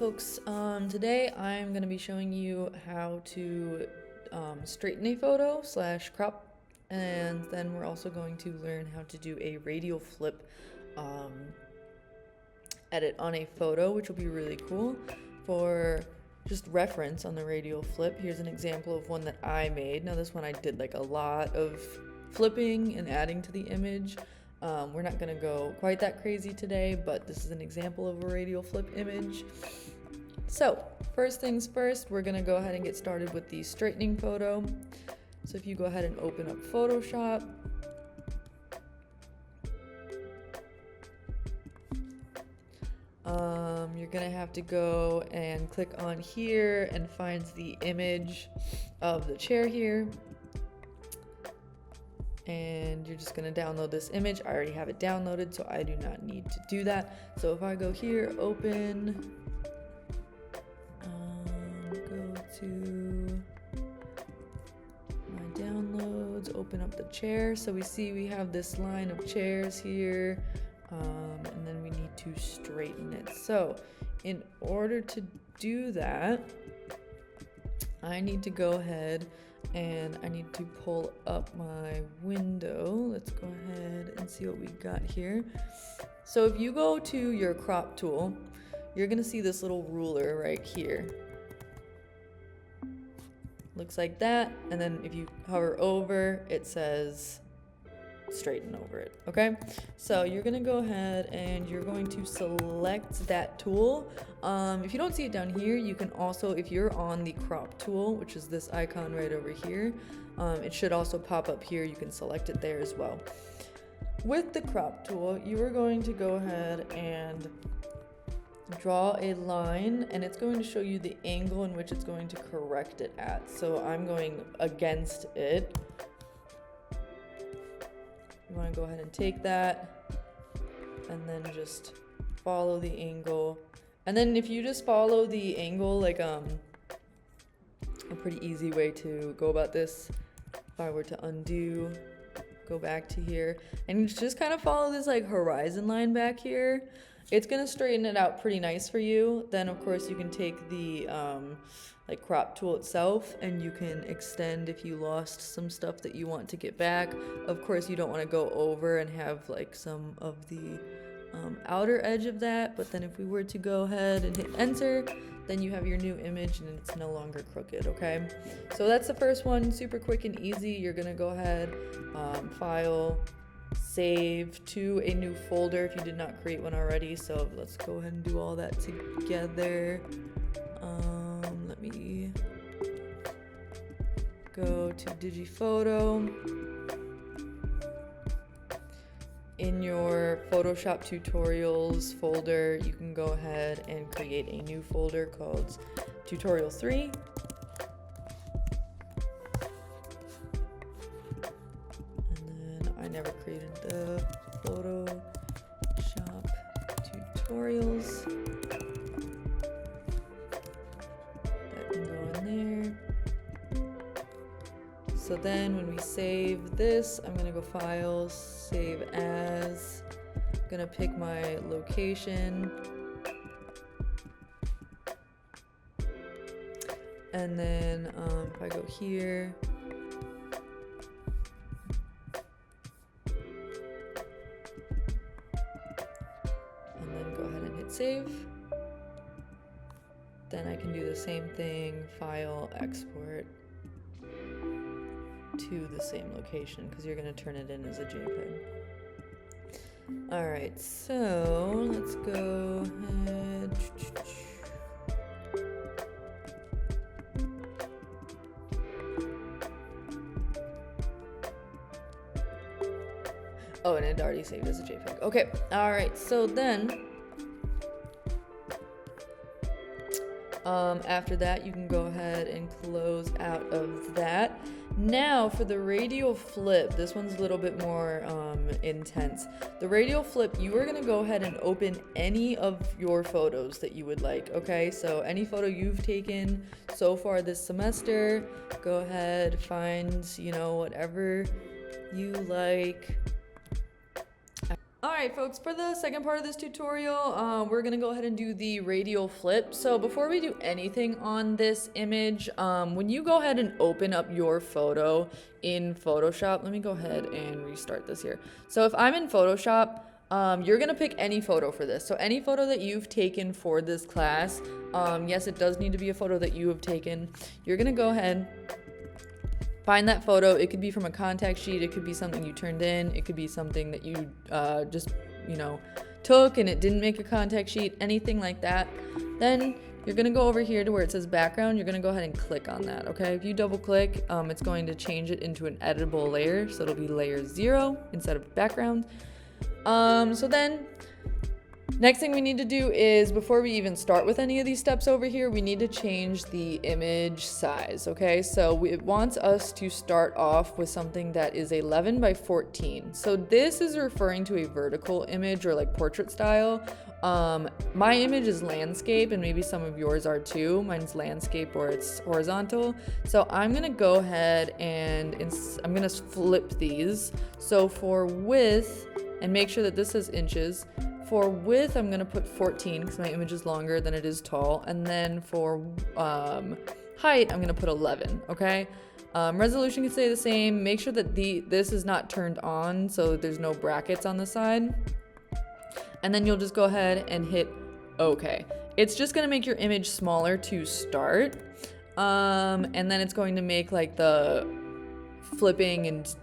folks, today I'm going to be showing you how to straighten a photo / crop, and then we're also going to learn how to do a radial flip edit on a photo, which will be really cool. For just reference on the radial flip, here's an example of one that I made. Now this one I did like a lot of flipping and adding to the image. We're not going to go quite that crazy today, but this is an example of a radial flip image. So first things first, we're going to go ahead and get started with the straightening photo. So if you go ahead and open up Photoshop, you're going to have to go and click on here and find the image of the chair here. And you're just going to download this image. I already have it downloaded, so I do not need to do that. So if I go here, open, go to my downloads, open up the chair. So we see we have this line of chairs here, and then we need to straighten it. So in order to do that, I need to go ahead and I need to pull up my window. Let's go ahead and see what we got here. So if you go to your crop tool, you're gonna see this little ruler right here. Looks like that, and then if you hover over, it says straighten over it, okay? So you're gonna go ahead and you're going to select that tool. If you don't see it down here, you can also, if you're on the crop tool, which is this icon right over here, it should also pop up here. You can select it there as well. With the crop tool, you are going to go ahead and draw a line, and it's going to show you the angle in which it's going to correct it at. So I'm going against it. You want to go ahead and take that and then just follow the angle. And then if you just follow the angle, like a pretty easy way to go about this, if I were to undo, go back to here, and just kind of follow this like horizon line back here, it's gonna straighten it out pretty nice for you. Then of course you can take the like crop tool itself and you can extend if you lost some stuff that you want to get back. Of course you don't want to go over and have like some of the outer edge of that, but then if we were to go ahead and hit enter, then you have your new image and it's no longer crooked, okay? So that's the first one, super quick and easy. You're gonna go ahead, file, save to a new folder if you did not create one already. So let's go ahead and do all that together. Let me go to Digiphoto. In your Photoshop tutorials folder, you can go ahead and create a new folder called Tutorial 3. And then I never created the Photoshop tutorials. That can go in there. So then when we save this, I'm gonna go File, Save As. I'm gonna pick my location. And then if I go here, and then go ahead and hit save. Then I can do the same thing, File, Export to the same location, because you're going to turn it in as a JPEG. Alright, so let's go ahead. Oh, and it already saved as a JPEG. Okay, alright, so then after that, you can go ahead and close out of that. Now for the radial flip, this one's a little bit more intense. The radial flip, you are going to go ahead and open any of your photos that you would like, okay? So any photo you've taken so far this semester, go ahead, find, whatever you like. Alright folks, for the second part of this tutorial, we're gonna go ahead and do the radial flip. So before we do anything on this image, when you go ahead and open up your photo in Photoshop, let me go ahead and restart this here. So if I'm in Photoshop, you're gonna pick any photo for this. So any photo that you've taken for this class, yes, it does need to be a photo that you have taken. You're gonna go ahead, find that photo. It could be from a contact sheet. It could be something you turned in. It could be something that you just, took and it didn't make a contact sheet, anything like that. Then you're going to go over here to where it says background. You're going to go ahead and click on that, okay? If you double click, it's going to change it into an editable layer. So it'll be layer 0 instead of background. So then next thing we need to do is, before we even start with any of these steps over here, we need to change the image size, okay? So it wants us to start off with something that is 11 by 14. So this is referring to a vertical image or like portrait style. My image is landscape and maybe some of yours are too. Mine's landscape or it's horizontal. So I'm gonna go ahead and I'm gonna flip these. So for width, and make sure that this says inches. For width, I'm gonna put 14 because my image is longer than it is tall. And then for height, I'm gonna put 11, okay? Resolution can stay the same. Make sure that this is not turned on so there's no brackets on the side. And then you'll just go ahead and hit OK. It's just gonna make your image smaller to start. And then it's going to make like the flipping and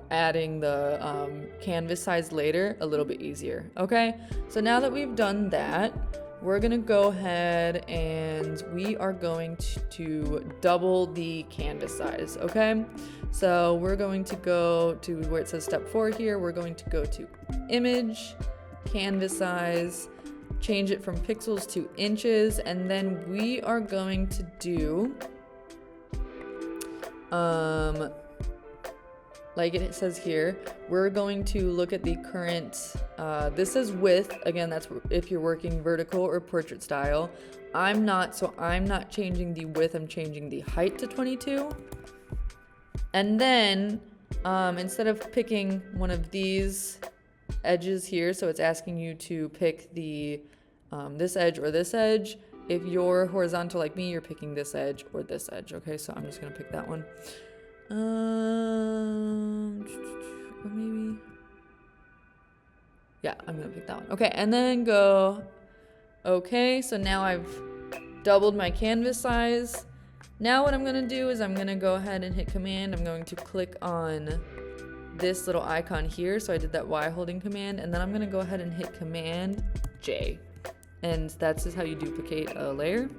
adding the canvas size later a little bit easier, okay? So now that we've done that, we're gonna go ahead and we are going to double the canvas size, okay? So we're going to go to where it says step 4 here. We're going to go to image, canvas size, change it from pixels to inches, and then we are going to do like it says here, we're going to look at the current, this says width, again, that's if you're working vertical or portrait style. I'm not, so I'm not changing the width, I'm changing the height to 22. And then, instead of picking one of these edges here, so it's asking you to pick the, this edge or this edge. If you're horizontal like me, you're picking this edge or this edge, okay? So I'm just gonna pick that one. Or maybe, yeah, I'm gonna pick that one. Okay, and then go, okay, so now I've doubled my canvas size. Now what I'm gonna do is I'm gonna go ahead and hit command. I'm going to click on this little icon here. So I did that Y holding command, and then I'm gonna go ahead and hit command J. And that's just how you duplicate a layer.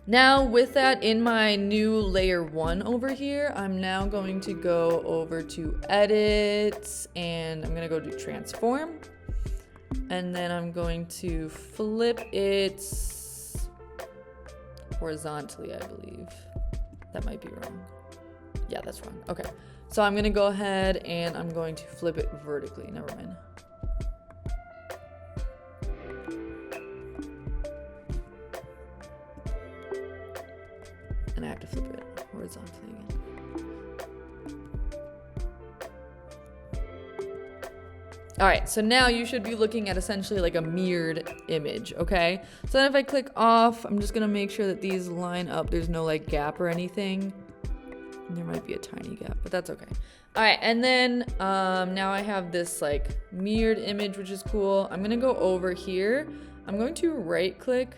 Now with that in my new layer 1 over here, I'm now going to go over to edit and I'm gonna go to transform. And then I'm going to flip it horizontally, I believe. That might be wrong. Yeah, that's wrong. Okay, so I'm gonna go ahead and I'm going to flip it vertically, never mind. And I have to flip it horizontally again. All right, so now you should be looking at essentially like a mirrored image, okay? So then if I click off, I'm just gonna make sure that these line up. There's no like gap or anything. There might be a tiny gap, but that's okay. All right, and then now I have this like mirrored image, which is cool. I'm gonna go over here. I'm going to right click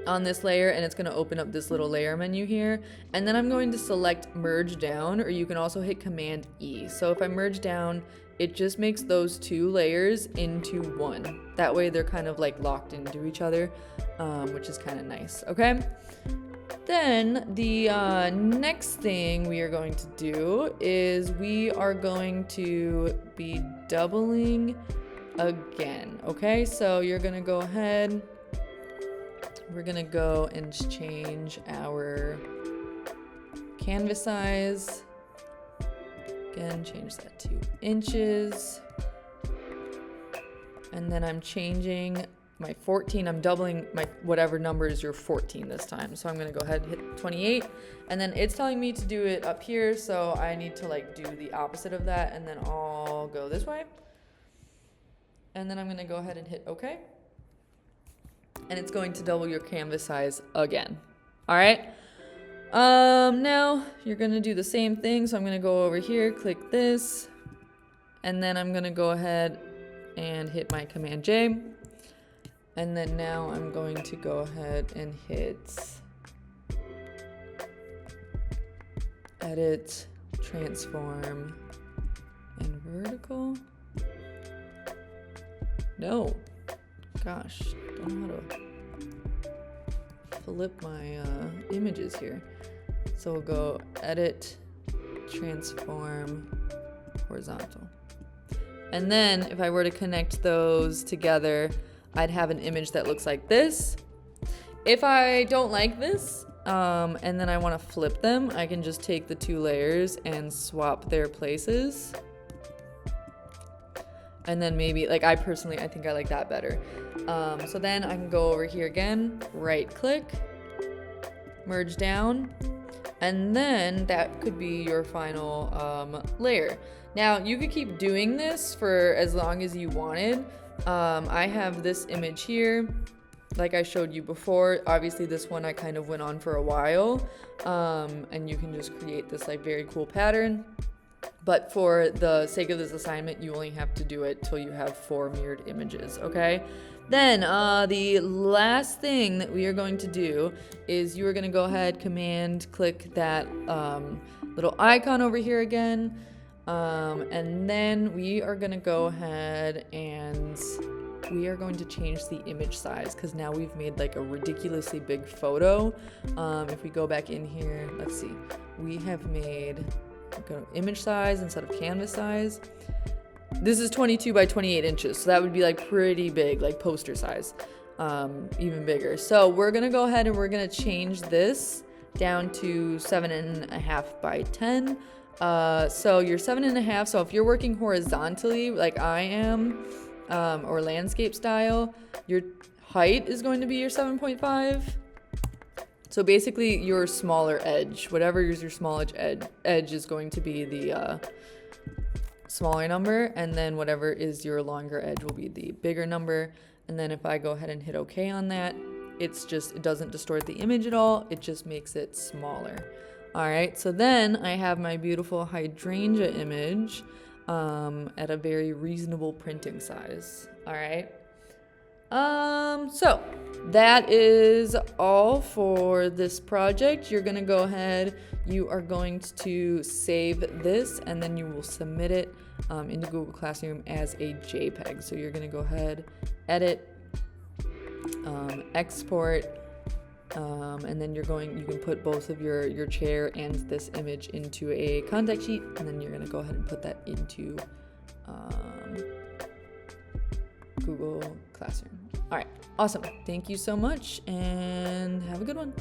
on this layer and it's going to open up this little layer menu here, and then I'm going to select merge down, or you can also hit command E. So if I merge down, it just makes those two layers into one. That way they're kind of like locked into each other, which is kind of nice, okay? Then the next thing we are going to do is we are going to be doubling again, okay? So you're gonna go ahead, we're gonna go and change our canvas size. Again, change that to inches. And then I'm changing my 14, I'm doubling my whatever number is your 14 this time. So I'm gonna go ahead and hit 28. And then it's telling me to do it up here, so I need to like do the opposite of that, and then I'll go this way. And then I'm gonna go ahead and hit OK. And it's going to double your canvas size again. All right. Now you're gonna do the same thing. So I'm gonna go over here, click this, and then I'm gonna go ahead and hit my Command J. And then now I'm going to go ahead and hit Edit, Transform, and Vertical. No. Gosh, don't know how to flip my images here. So we'll go Edit, Transform, Horizontal. And then if I were to connect those together, I'd have an image that looks like this. If I don't like this, and then I want to flip them, I can just take the two layers and swap their places. And then maybe, like, I think I like that better. So then I can go over here again, right click, merge down, and then that could be your final layer. Now you could keep doing this for as long as you wanted. I have this image here, like I showed you before. Obviously this one I kind of went on for a while, and you can just create this like very cool pattern. But for the sake of this assignment, you only have to do it till you have 4 mirrored images, okay? Then the last thing that we are going to do is you are going to go ahead, Command click that little icon over here again, and then we are going to go ahead and we are going to change the image size because now we've made like a ridiculously big photo. If we go back in here, let's see, we have made image size instead of canvas size. This is 22 by 28 inches, so that would be like pretty big, like poster size, even bigger. So we're gonna go ahead and we're gonna change this down to 7.5 by 10. So you're 7.5. So if you're working horizontally like I am, or landscape style, your height is going to be your 7.5. So basically your smaller edge, whatever is your small edge is going to be the smaller number, and then whatever is your longer edge will be the bigger number. And then if I go ahead and hit OK on that, it doesn't distort the image at all, it just makes it smaller. All right, so then I have my beautiful hydrangea image at a very reasonable printing size. All right. So that is all for this project. You're gonna go ahead, you are going to save this, and then you will submit it into Google Classroom as a JPEG. So you're gonna go ahead, edit, export, and then you can put both of your chair and this image into a contact sheet, and then you're gonna go ahead and put that into Google Classroom. All right, awesome. Thank you so much and have a good one.